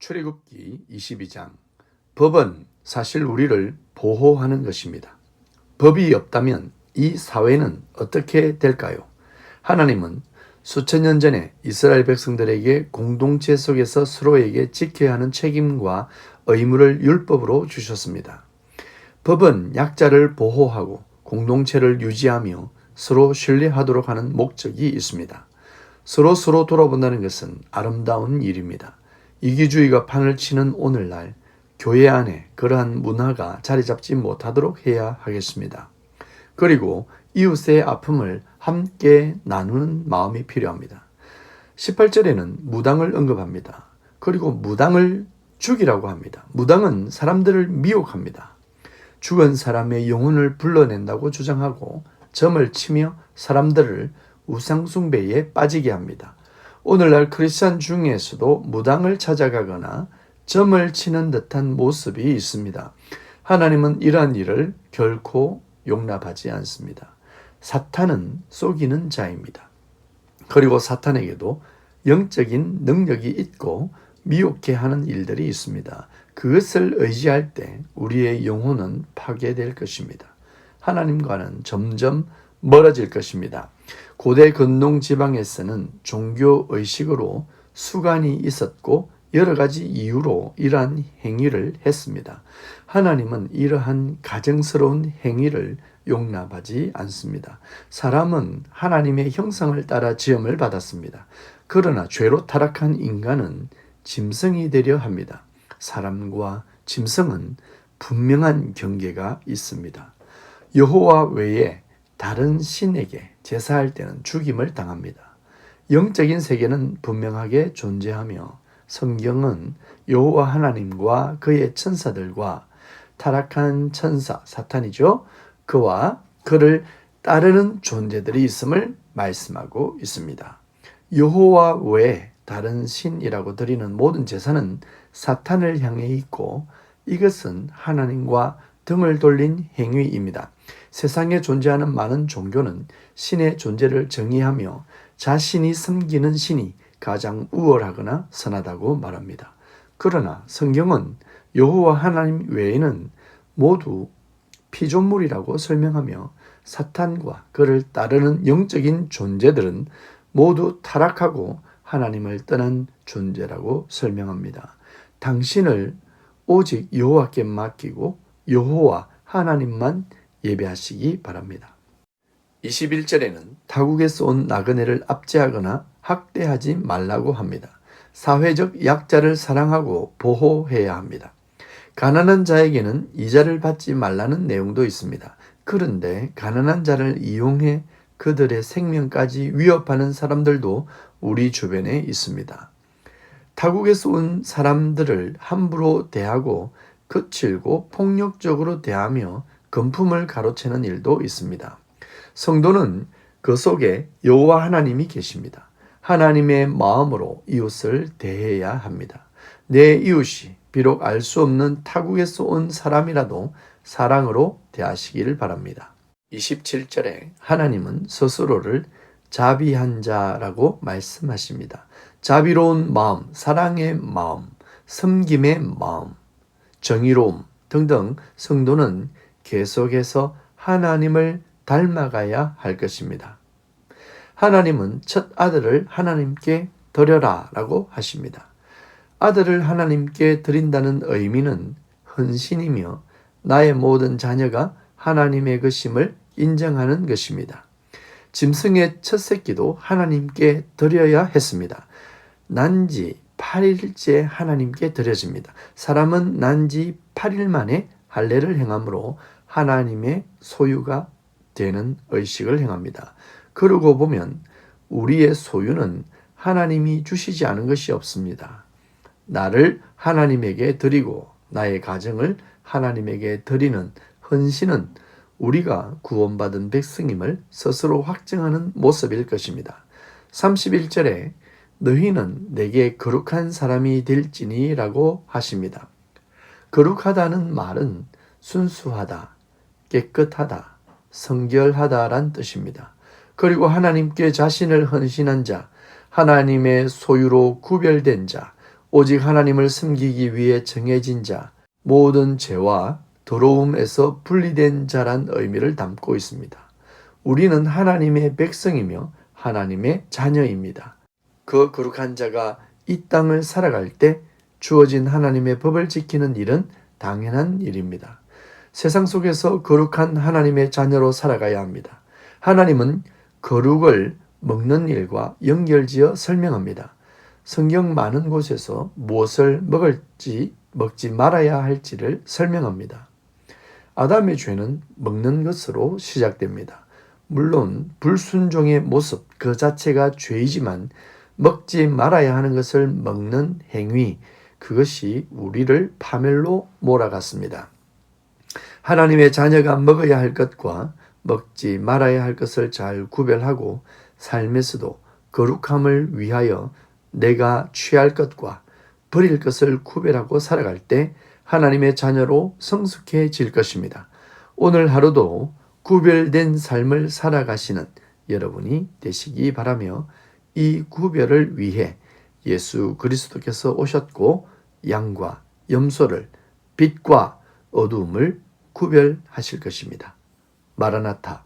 출애굽기 22장. 법은 사실 우리를 보호하는 것입니다. 법이 없다면 이 사회는 어떻게 될까요? 하나님은 수천 년 전에 이스라엘 백성들에게 공동체 속에서 서로에게 지켜야 하는 책임과 의무를 율법으로 주셨습니다. 법은 약자를 보호하고 공동체를 유지하며 서로 신뢰하도록 하는 목적이 있습니다. 서로 돌아본다는 것은 아름다운 일입니다. 이기주의가 판을 치는 오늘날 교회 안에 그러한 문화가 자리 잡지 못하도록 해야 하겠습니다. 그리고 이웃의 아픔을 함께 나누는 마음이 필요합니다. 18절에는 무당을 언급합니다. 그리고 무당을 죽이라고 합니다. 무당은 사람들을 미혹합니다. 죽은 사람의 영혼을 불러낸다고 주장하고 점을 치며 사람들을 우상숭배에 빠지게 합니다. 오늘날 크리스찬 중에서도 무당을 찾아가거나 점을 치는 듯한 모습이 있습니다. 하나님은 이러한 일을 결코 용납하지 않습니다. 사탄은 속이는 자입니다. 그리고 사탄에게도 영적인 능력이 있고 미혹해 하는 일들이 있습니다. 그것을 의지할 때 우리의 영혼은 파괴될 것입니다. 하나님과는 점점 멀어질 것입니다. 고대 근동 지방에서는 종교 의식으로 수간이 있었고 여러 가지 이유로 이러한 행위를 했습니다. 하나님은 이러한 가증스러운 행위를 용납하지 않습니다. 사람은 하나님의 형상을 따라 지음을 받았습니다. 그러나 죄로 타락한 인간은 짐승이 되려 합니다. 사람과 짐승은 분명한 경계가 있습니다. 여호와 외에 다른 신에게 제사할 때는 죽임을 당합니다. 영적인 세계는 분명하게 존재하며 성경은 여호와 하나님과 그의 천사들과 타락한 천사 사탄이죠. 그와 그를 따르는 존재들이 있음을 말씀하고 있습니다. 여호와 외에 다른 신이라고 드리는 모든 제사는 사탄을 향해 있고 이것은 하나님과 등을 돌린 행위입니다. 세상에 존재하는 많은 종교는 신의 존재를 정의하며 자신이 섬기는 신이 가장 우월하거나 선하다고 말합니다. 그러나 성경은 여호와 하나님 외에는 모두 피조물이라고 설명하며 사탄과 그를 따르는 영적인 존재들은 모두 타락하고 하나님을 떠난 존재라고 설명합니다. 당신을 오직 여호와께 맡기고 여호와 하나님만 예배하시기 바랍니다. 21절에는 타국에서 온 나그네를 압제하거나 학대하지 말라고 합니다. 사회적 약자를 사랑하고 보호해야 합니다. 가난한 자에게는 이자를 받지 말라는 내용도 있습니다. 그런데 가난한 자를 이용해 그들의 생명까지 위협하는 사람들도 우리 주변에 있습니다. 타국에서 온 사람들을 함부로 대하고 거칠고 폭력적으로 대하며 금품을 가로채는 일도 있습니다. 성도는 그 속에 여호와 하나님이 계십니다. 하나님의 마음으로 이웃을 대해야 합니다. 내 이웃이 비록 알 수 없는 타국에서 온 사람이라도 사랑으로 대하시기를 바랍니다. 27절에 하나님은 스스로를 자비한 자라고 말씀하십니다. 자비로운 마음, 사랑의 마음, 섬김의 마음, 정의로움 등등 성도는 계속해서 하나님을 닮아가야 할 것입니다. 하나님은 첫 아들을 하나님께 드려라 라고 하십니다. 아들을 하나님께 드린다는 의미는 헌신이며 나의 모든 자녀가 하나님의 것임을 인정하는 것입니다. 짐승의 첫 새끼도 하나님께 드려야 했습니다. 난지 8일째 하나님께 드려집니다. 사람은 난지 8일 만에 할례를 행함으로 하나님의 소유가 되는 의식을 행합니다. 그러고 보면 우리의 소유는 하나님이 주시지 않은 것이 없습니다. 나를 하나님에게 드리고 나의 가정을 하나님에게 드리는 헌신은 우리가 구원받은 백성임을 스스로 확증하는 모습일 것입니다. 31절에 너희는 내게 거룩한 사람이 될지니 라고 하십니다. 거룩하다는 말은 순수하다, 깨끗하다, 성결하다란 뜻입니다. 그리고 하나님께 자신을 헌신한 자, 하나님의 소유로 구별된 자, 오직 하나님을 섬기기 위해 정해진 자, 모든 죄와 더러움에서 분리된 자란 의미를 담고 있습니다. 우리는 하나님의 백성이며 하나님의 자녀입니다. 그 거룩한 자가 이 땅을 살아갈 때 주어진 하나님의 법을 지키는 일은 당연한 일입니다. 세상 속에서 거룩한 하나님의 자녀로 살아가야 합니다. 하나님은 거룩을 먹는 일과 연결지어 설명합니다. 성경 많은 곳에서 무엇을 먹을지 먹지 말아야 할지를 설명합니다. 아담의 죄는 먹는 것으로 시작됩니다. 물론 불순종의 모습 그 자체가 죄이지만 먹지 말아야 하는 것을 먹는 행위, 그것이 우리를 파멸로 몰아갔습니다. 하나님의 자녀가 먹어야 할 것과 먹지 말아야 할 것을 잘 구별하고 삶에서도 거룩함을 위하여 내가 취할 것과 버릴 것을 구별하고 살아갈 때 하나님의 자녀로 성숙해질 것입니다. 오늘 하루도 구별된 삶을 살아가시는 여러분이 되시기 바라며 이 구별을 위해 예수 그리스도께서 오셨고 양과 염소를 빛과 어두움을 구별하실 것입니다. 마라나타